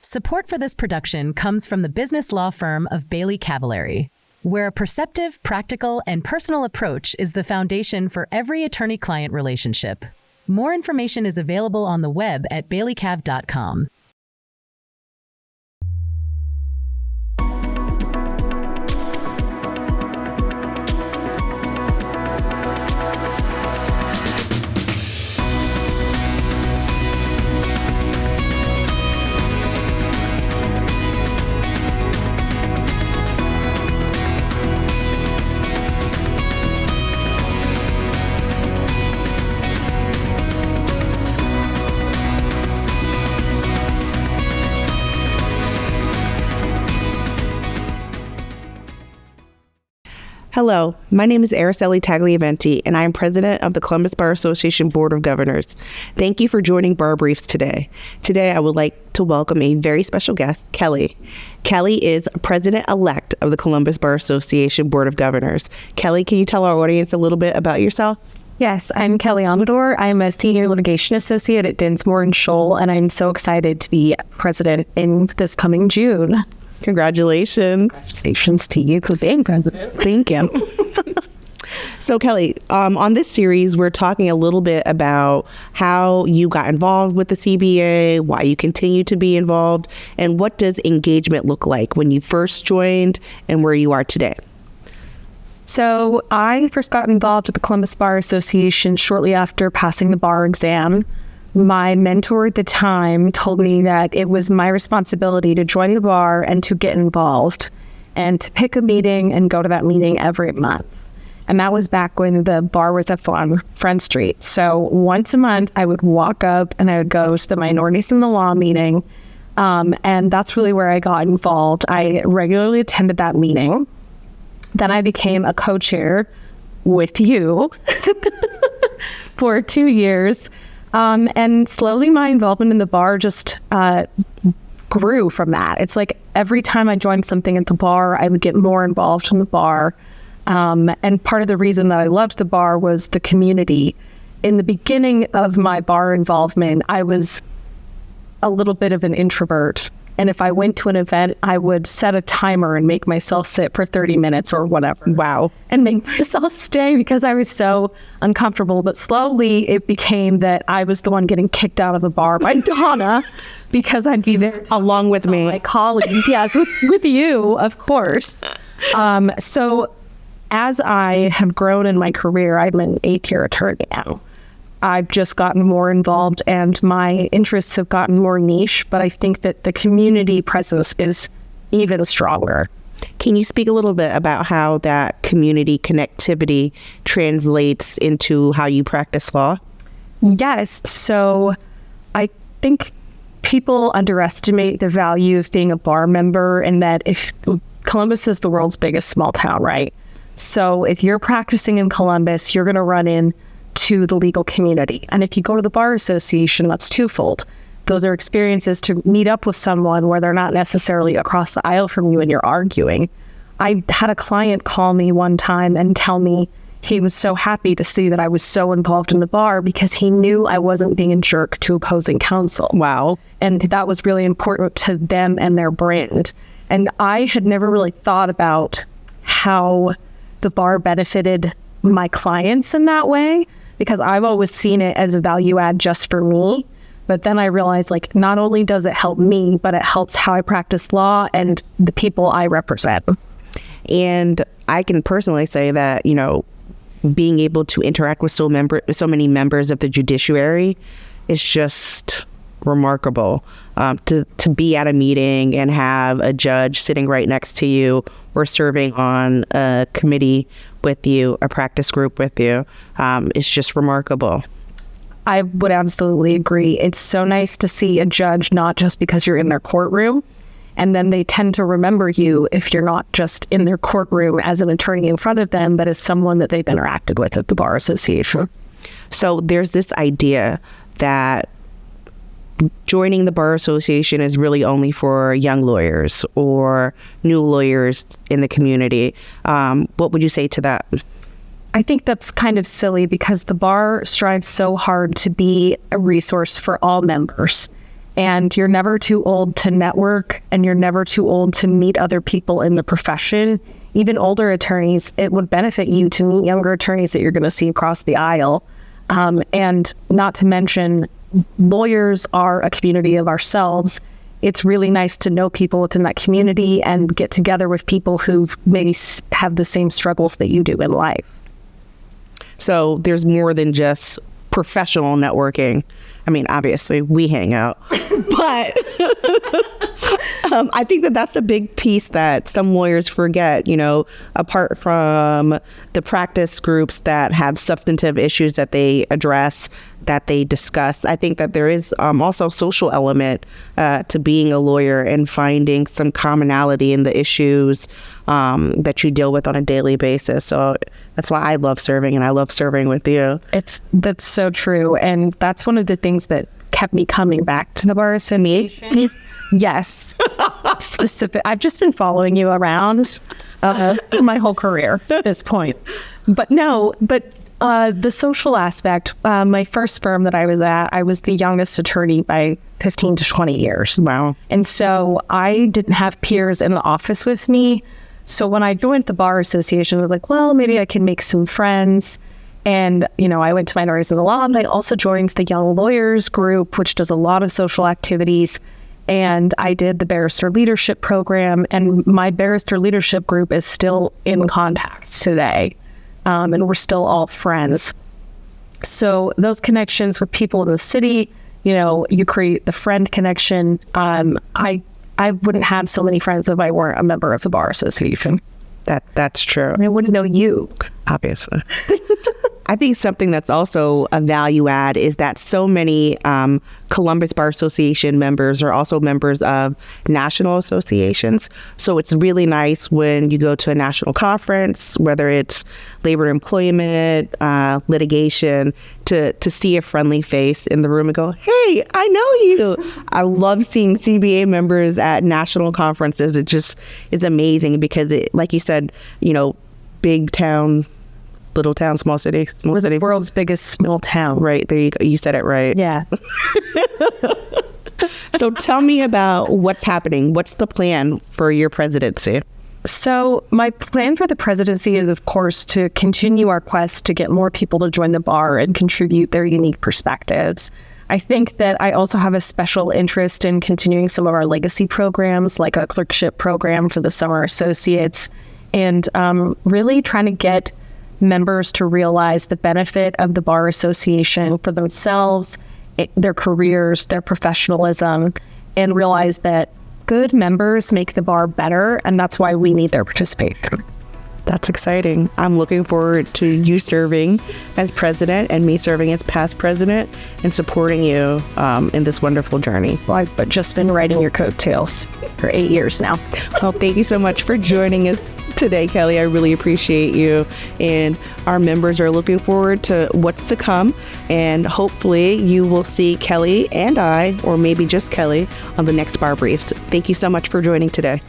Support for this production comes from the business law firm of Bailey Cavallari, where a perceptive, practical, and personal approach is the foundation for every attorney-client relationship. More information is available on the web at baileycav.com. Hello, my name is Aracely Tagliaventi, and I am President of the Columbus Bar Association Board of Governors. Thank you for joining Bar Briefs today. Today, I would like to welcome a very special guest, Kelli. Kelli is President-elect of the Columbus Bar Association Board of Governors. Kelli, can you tell our audience a little bit about yourself? Yes, I'm Kelli Amador. I'm a Senior Litigation Associate at Dinsmore & Scholl, and I'm so excited to be President in this coming June. Congratulations. Congratulations to you for being president. Thank you. So Kelli, on this series, we're talking a little bit about how you got involved with the CBA, why you continue to be involved, and what does engagement look like when you first joined and where you are today? So I first got involved with the Columbus Bar Association shortly after passing the bar exam. My mentor at the time told me that it was my responsibility to join the bar and to get involved and to pick a meeting and go to that meeting every month. And that was back when the bar was up on Front Street. So once a month, I would walk up and I would go to the Minorities in the Law meeting. And that's really where I got involved. I regularly attended that meeting. Then I became a co-chair with you for 2 years. And slowly my involvement in the bar just grew from that. It's like every time I joined something at the bar, I would get more involved in the bar. And part of the reason that I loved the bar was the community. In the beginning of my bar involvement, I was a little bit of an introvert. And if I went to an event, I would set a timer and make myself sit for 30 minutes or whatever. Wow. And make myself stay because I was so uncomfortable. But slowly it became that I was the one getting kicked out of the bar by Donna because I'd be there along with me. My colleagues. Yes, with you, of course. So as I have grown in my career, I'm an 8-year attorney now. I've just gotten more involved and my interests have gotten more niche, but I think that the community presence is even stronger. Can you speak a little bit about how that community connectivity translates into how you practice law? Yes. So I think people underestimate the value of being a bar member, and that if Columbus is the world's biggest small town, right? So if you're practicing in Columbus, you're going to run into the legal community. And if you go to the Bar Association, that's twofold. Those are experiences to meet up with someone where they're not necessarily across the aisle from you and you're arguing. I had a client call me one time and tell me he was so happy to see that I was so involved in the bar because he knew I wasn't being a jerk to opposing counsel. Wow. And that was really important to them and their brand. And I had never really thought about how the bar benefited my clients in that way, because I've always seen it as a value add just for me. But then I realized, like, not only does it help me, but it helps how I practice law and the people I represent. And I can personally say that, you know, being able to interact with so many members of the judiciary is just remarkable. To be at a meeting and have a judge sitting right next to you or serving on a committee with you, a practice group with you, is just remarkable. I would absolutely agree. It's so nice to see a judge not just because you're in their courtroom, and then they tend to remember you if you're not just in their courtroom as an attorney in front of them, but as someone that they've interacted with at the Bar Association. So there's this idea that joining the Bar Association is really only for young lawyers or new lawyers in the community. What would you say to that? I think that's kind of silly because the bar strives so hard to be a resource for all members. And you're never too old to network, and you're never too old to meet other people in the profession. Even older attorneys, it would benefit you to meet younger attorneys that you're going to see across the aisle. And not to mention, lawyers are a community of ourselves. It's really nice to know people within that community and get together with people who maybe have the same struggles that you do in life. So there's more than just professional networking. I mean, obviously, we hang out, but I think that that's a big piece that some lawyers forget, you know, apart from the practice groups that have substantive issues that they address, that they discuss. I think that there is also a social element to being a lawyer and finding some commonality in the issues that you deal with on a daily basis. So that's why I love serving, and I love serving with you. That's so true. And that's one of the things that kept me coming back to the Bar Association. Yes. Specific. I've just been following you around my whole career at this point. But the social aspect, my first firm that I was at, I was the youngest attorney by 15 to 20 years. Wow. And so I didn't have peers in the office with me. So when I joined the Bar Association, I was like, well, maybe I can make some friends. And, you know, I went to Minorities in the Law, and I also joined the Young Lawyers group, which does a lot of social activities. And I did the Barrister Leadership Program, and my Barrister Leadership group is still in contact today. And we're still all friends. So those connections with people in the city, you know, you create the friend connection. I wouldn't have so many friends if I weren't a member of the Bar Association. That's true. I wouldn't know you. Obviously. I think something that's also a value add is that so many Columbus Bar Association members are also members of national associations. So it's really nice when you go to a national conference, whether it's labor and employment, litigation, to see a friendly face in the room and go, hey, I know you. I love seeing CBA members at national conferences. It just is amazing because, like you said, you know, big town, little town, small city. We're the world's biggest small town. Right. There you go. You said it right. Yeah. So tell me about what's happening. What's the plan for your presidency? So my plan for the presidency is, of course, to continue our quest to get more people to join the bar and contribute their unique perspectives. I think that I also have a special interest in continuing some of our legacy programs, like a clerkship program for the summer associates, and really trying to get members to realize the benefit of the Bar Association for themselves, their careers, their professionalism, and realize that good members make the bar better, and that's why we need their participation. That's exciting. I'm looking forward to you serving as president and me serving as past president and supporting you in this wonderful journey. Well, I've just been riding your coattails for 8 years now. Well, thank you so much for joining us today, Kelli. I really appreciate you. And our members are looking forward to what's to come. And hopefully you will see Kelli and I, or maybe just Kelli, on the next Bar Briefs. Thank you so much for joining today.